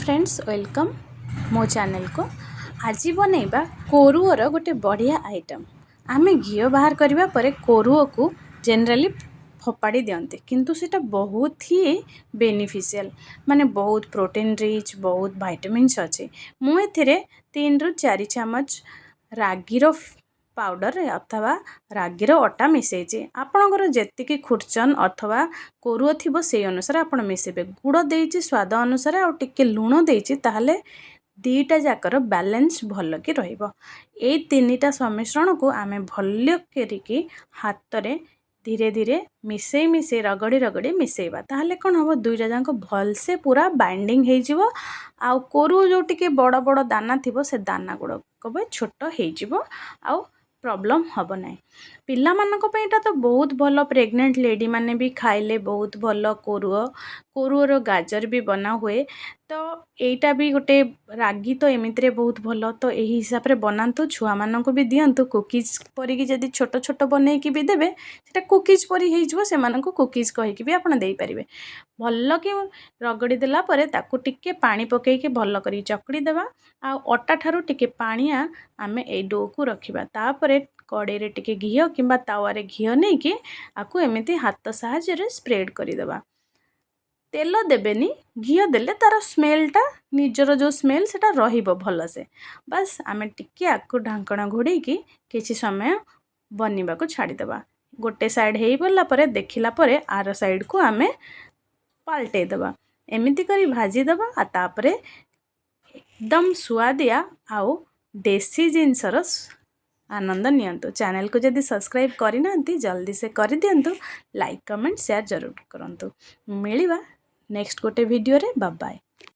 Friends welcome मो channel को। आज बनैबा कोरुओर गोटे बढ़िया आइटम। आमे घी बाहर करबा परे कोरुओ को जनरली फोपाड़ी दियंते किंतु सेटा बहुत ही बेनिफिशियल माने बहुत प्रोटीन रिच बहुत विटामिन्स अच्छे। मु एथिरे 3 रु 4 चमच रागीर पाउडर अथवा रागीर अटा मिसेचे। आपणकर जेतिकी खुर्चन अथवा कोरुओ थिबो से अनुसार आपण मिसेबे। गुड़ देइछि स्वाद अनुसार आ टिके लुण देइछि ताहले दीटा जाकर बैलेंस भल कि रहिबो। ए तीनिटा सम्मिश्रण को आमे भल्य करिकी हाथ रे धीरे धीरे मिसेई मिसेई रगड़ी रगड़ी मिसेइबा ताहले कोन हबो दुईटा जाक भल से पूरा बाइंडिंग हे जिवो। आ कोरुओ जो टिके बड़ बड़ दाना थिबो से दाना गुड़ कबे छोट हे जिवो आ प्रॉब्लम हब ना। पिला मानक पे एटा तो बहुत भल प्रेग्नेंट लेडी माने भी खाइले बहुत भल। कोरुओर गाजर भी बना हुए तो एटा भी गोटे रागी तो एमितरे बहुत भल। तो यही हिसाब रे बनातु छुआ मानक भी दियंतु कुकीज परिकी जदि छोट छोट बनै कि भी देबे सेटा कुकीज परी हे जिवो। से मानक कुकीज कहि कि भी आपण देई परिबे। भल कि रगड़ी देला परे ताकू टिके पानी पकई के भल करी चकड़ी देबा। आ अटा ठारू टिके पानिया आमे ए डो को रखिबा। तापरे कड़े रे टिके घियो किंबा तावारे घियो नै कि आकू एमिति हाथ साहाय्य रे स्प्रेड करि देबा। तेल देबेनी घियो देले तार स्मेलटा निजर जो स्मेल सेटा रहिबो भल से। बस आमे टिके आकू ढांकणा घोड़े कि किछि समय बनिबा को छाड़ी देबा। गोटे साइड हेई बोला परे देखिला परे आर साइड को आमे पाल्टे देबा। एमिति करी भाजी देबा। आ तापरे एकदम सुआदिया आउ देसी जिनसर आनंद नियंतु। चैनल को जदि सब्सक्राइब करि नांती जल्दी से कर दियंतु। लाइक कमेंट शेयर जरूर करंतु। मिलिबा नेक्स्ट गोटे वीडियो रे। Bye bye.